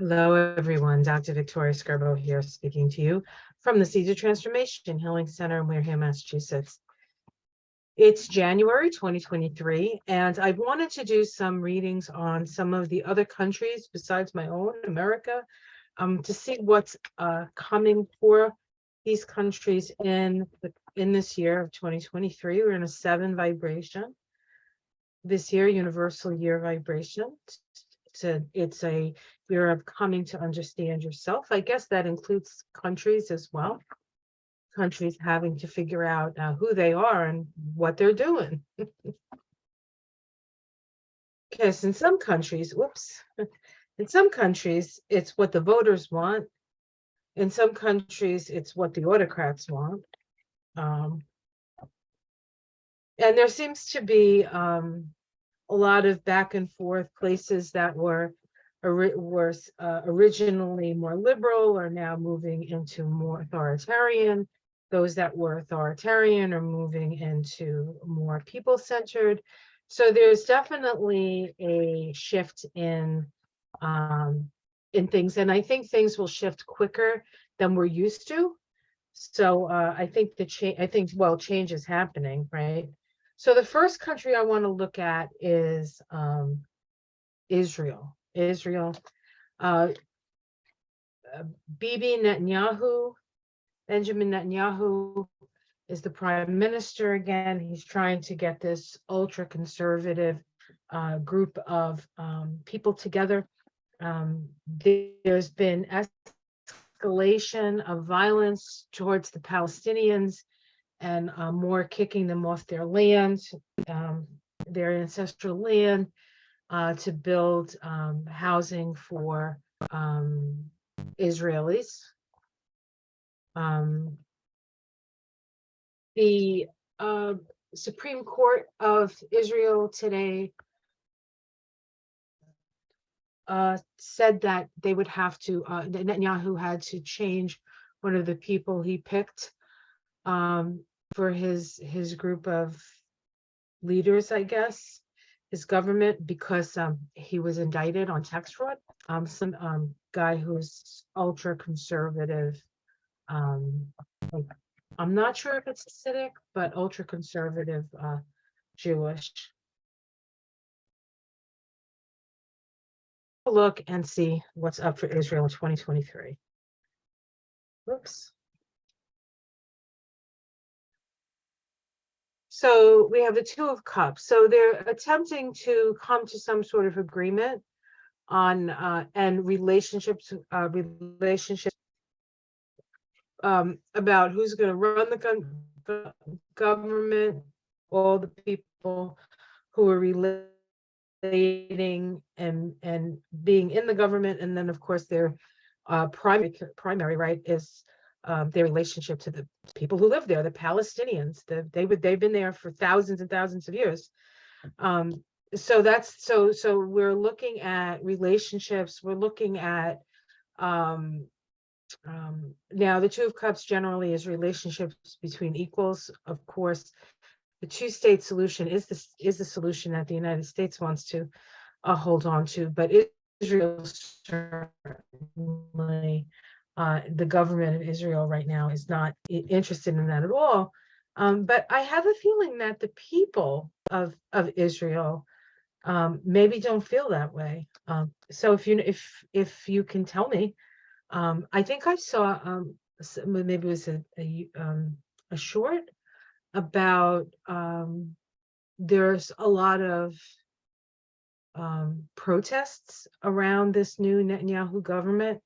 Hello, everyone. Dr. Victoria Scarbo here, speaking to you from the Seeds of Transformation Healing Center in Wareham, Massachusetts. It's January 2023, and I wanted to do some readings on some of the other countries besides my own, America, to see what's coming for these countries in this year of 2023. We're in a 7 vibration this year, universal year vibration. It's a year of coming to understand yourself. I guess that includes countries as well. Countries having to figure out who they are and what they're doing. Because in some countries, in some countries, it's what the voters want. In some countries, it's what the autocrats want. And there seems to be a lot of back and forth. Places that were originally more liberal are now moving into more authoritarian. Those that were authoritarian are moving into more people-centered. So there's definitely a shift in things, and I think things will shift quicker than we're used to. So I think change is happening, right? So the first country I want to look at is Israel. BiBi Netanyahu, Benjamin Netanyahu, is the prime minister again. He's trying to get this ultra-conservative group of people together. There's been escalation of violence towards the Palestinians and more kicking them off their land, their ancestral land, to build housing for Israelis. The Supreme Court of Israel today said that they would have to, Netanyahu had to change one of the people he picked for his group of leaders, I guess, his government, because he was indicted on tax fraud. Some guy who's ultra conservative. I'm not sure if it's Hasidic, but ultra conservative Jewish. Look and see what's up for Israel in 2023. Whoops. So we have the Two of Cups. So they're attempting to come to some sort of agreement on and relationships about who's going to run the government, all the people who are relating and being in the government, and then of course their primary right is their relationship to the people who live there, the Palestinians. They've been there for thousands and thousands of years. So that's so we're looking at relationships. We're looking at now the Two of Cups generally is relationships between equals. Of course, the two-state solution is the solution that the United States wants to hold on to, but Israel certainly, the government of Israel right now is not interested in that at all. But I have a feeling that the people of Israel maybe don't feel that way. So if you can tell me, I think I saw maybe it was a short about there's a lot of protests around this new Netanyahu government,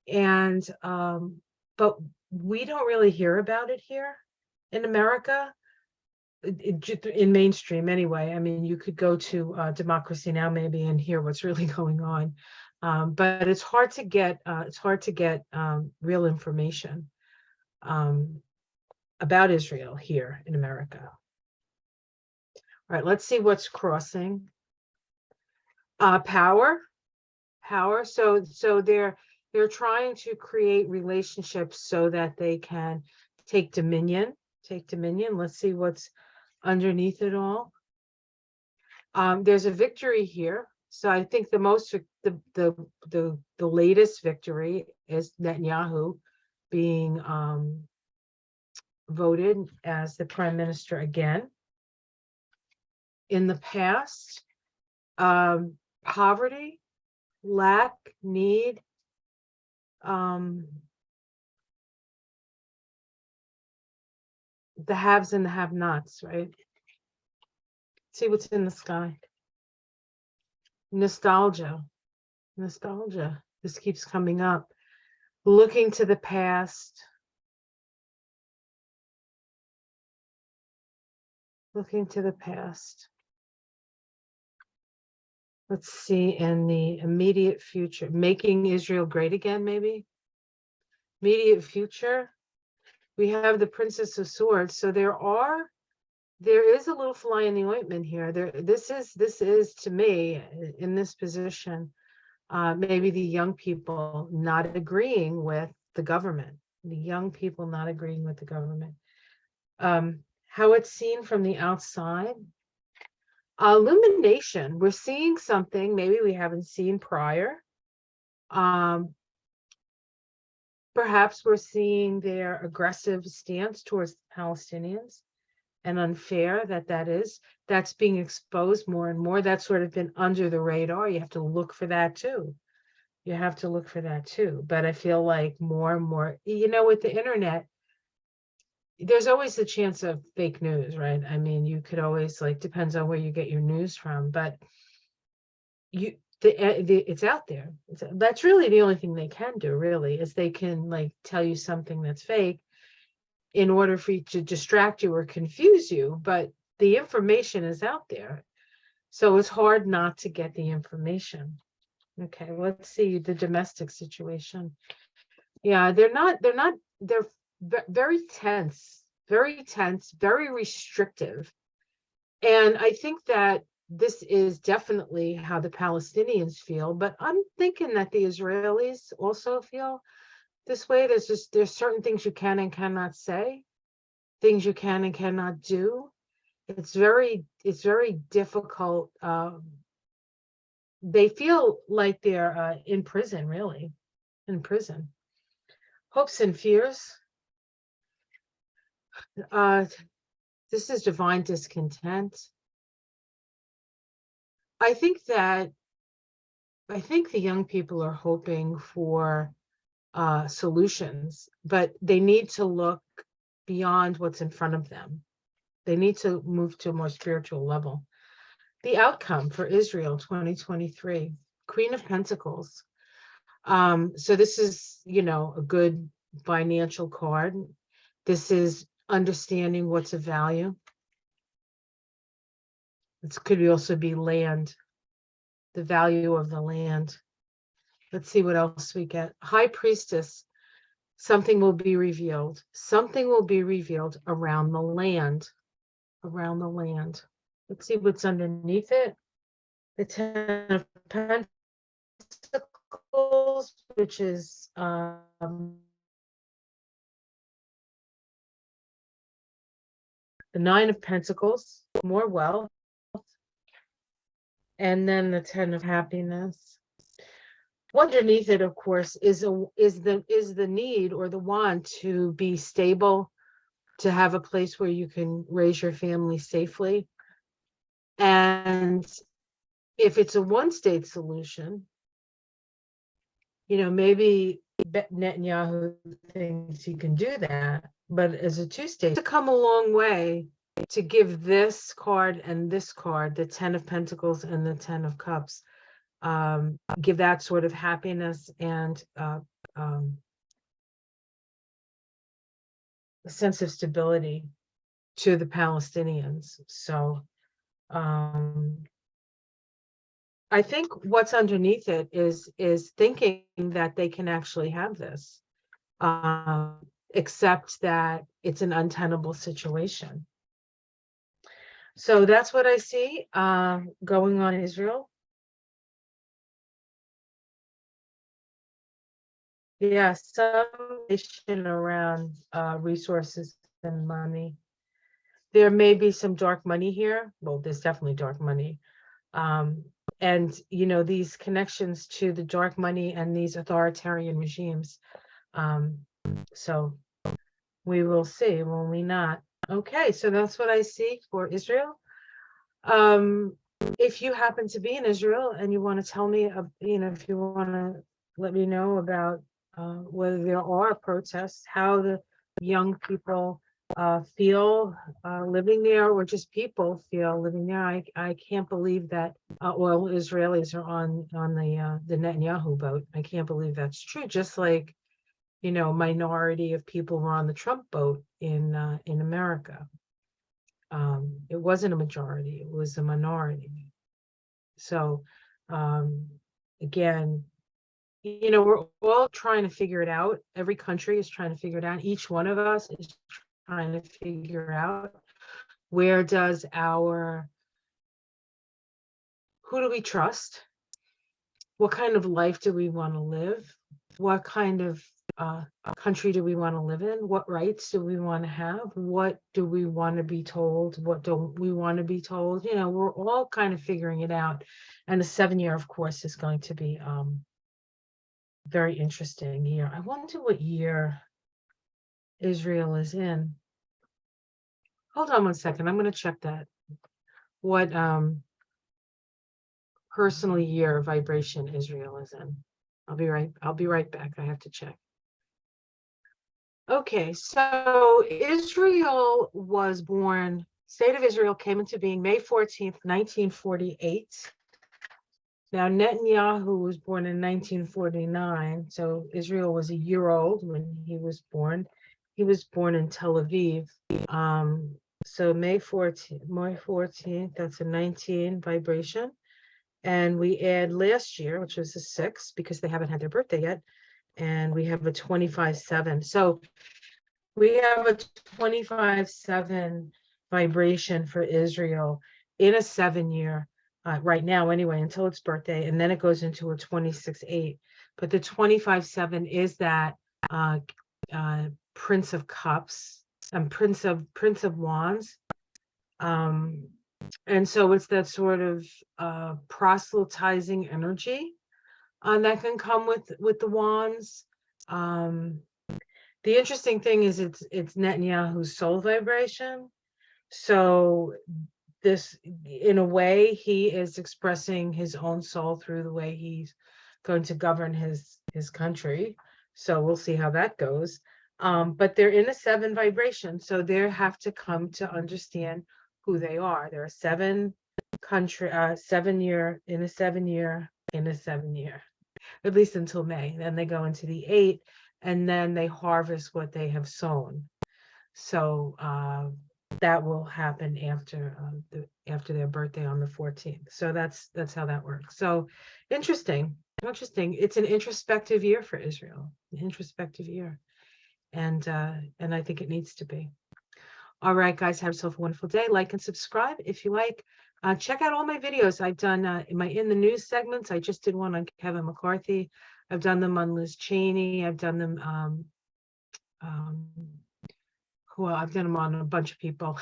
and but we don't really hear about it here in America, in mainstream anyway. I mean, you could go to Democracy Now! Maybe and hear what's really going on, but it's hard to get real information about Israel here in America. All right, let's see what's crossing. Power. So they're trying to create relationships so that they can take dominion. Let's see what's underneath it all. There's a victory here. So I think the latest victory is Netanyahu being voted as the prime minister again. In the past, poverty, lack, need, the haves and the have-nots, right? See what's in the sky. Nostalgia. This keeps coming up. Looking to the past. Looking to the past. Let's see, in the immediate future, making Israel great again, maybe. Immediate future. We have the Princess of Swords. So there is a little fly in the ointment here. This is to me, in this position, maybe the young people not agreeing with the government. The young people not agreeing with the government. How it's seen from the outside. Illumination. We're seeing something maybe we haven't seen prior. Perhaps we're seeing their aggressive stance towards Palestinians, and unfair that's being exposed more and more. That's sort of been under the radar. You have to look for that too. But I feel like more and more, with the internet, there's always the chance of fake news, right? I mean, you could always, depends on where you get your news from, but it's out there. That's really the only thing they can do, really, is they can tell you something that's fake in order for you to distract you or confuse you, but the information is out there. So it's hard not to get the information. Okay, let's see the domestic situation. Yeah, they're very tense, very restrictive. And I think that this is definitely how the Palestinians feel, but I'm thinking that the Israelis also feel this way. There's certain things you can and cannot say, things you can and cannot do. It's very difficult. They feel like they're in prison, really, in prison. Hopes and fears. This is divine discontent. I think the young people are hoping for solutions, but they need to look beyond what's in front of them. They need to move to a more spiritual level. The outcome for Israel 2023, Queen of Pentacles. So this is, a good financial card. This is understanding what's of value. This could also be land, the value of the land. Let's see what else we get. High Priestess. Something will be revealed. Something will be revealed around the land. Around the land. Let's see what's underneath it. The Ten of Pentacles, which is the Nine of Pentacles, more wealth, and then the Ten of Happiness. Underneath it, of course, is the need or the want to be stable, to have a place where you can raise your family safely. And if it's a one-state solution, maybe Netanyahu thinks he can do that, but as a two-state, to come a long way to give this card and this card, the Ten of Pentacles and the Ten of Cups, give that sort of happiness and a sense of stability to the Palestinians. So I think what's underneath it is thinking that they can actually have this, except that it's an untenable situation. So that's what I see going on in Israel. Yeah, some issue around resources and money. There may be some dark money here. Well, there's definitely dark money. and these connections to the dark money and these authoritarian regimes. So we will see, will we not? Okay, so that's what I see for Israel. If you happen to be in Israel and you want to tell me, if you want to let me know about whether there are protests, how the young people feel living there, or just people feel living there. I can't believe that all Israelis are on the Netanyahu boat. I can't believe that's true. Just like minority of people were on the Trump boat in America. It wasn't a majority, it was a minority. So again, we're all trying to figure it out. Every country is trying to figure it out. Each one of us is trying to figure out who do we trust? What kind of life do we want to live? What kind of country do we want to live in? What rights do we want to have? What do we want to be told? What don't we want to be told? We're all kind of figuring it out. And the 7-year, of course, is going to be very interesting year. I wonder what year Israel is in. Hold on one second. I'm going to check that. What personal year vibration Israel is in. I'll be right back. I have to check. Okay, so Israel was born, State of Israel came into being May 14th, 1948. Now, Netanyahu was born in 1949, so Israel was a year old when he was born. He was born in Tel Aviv. So May 14th, that's a 19 vibration. And we add last year, which was a 6, because they haven't had their birthday yet. And we have a 25-7. So we have a 25-7 vibration for Israel in a 7-year right now anyway, until its birthday, and then it goes into a 26-8. But the 25-7 is that Prince of Cups and Prince of Wands. And so it's that sort of proselytizing energy that can come with the wands. The interesting thing is it's Netanyahu's soul vibration. So this, in a way, he is expressing his own soul through the way he's going to govern his country. So we'll see how that goes. But they're in a 7 vibration, so they have to come to understand who they are. There are 7 country, 7-year, in a 7-year, in a 7-year, at least until May. Then they go into the 8, and then they harvest what they have sown. So that will happen after their birthday on the 14th. So that's how that works. So interesting. It's an introspective year for Israel. An introspective year, and I think it needs to be. All right, guys, have yourself a wonderful day. Like and subscribe if you like. Check out all my videos I've done in the news segments. I just did one on Kevin McCarthy. I've done them on Liz Cheney. I've done them I've done them on a bunch of people.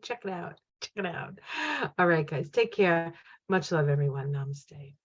Check it out. All right, guys, take care. Much love, everyone. Namaste.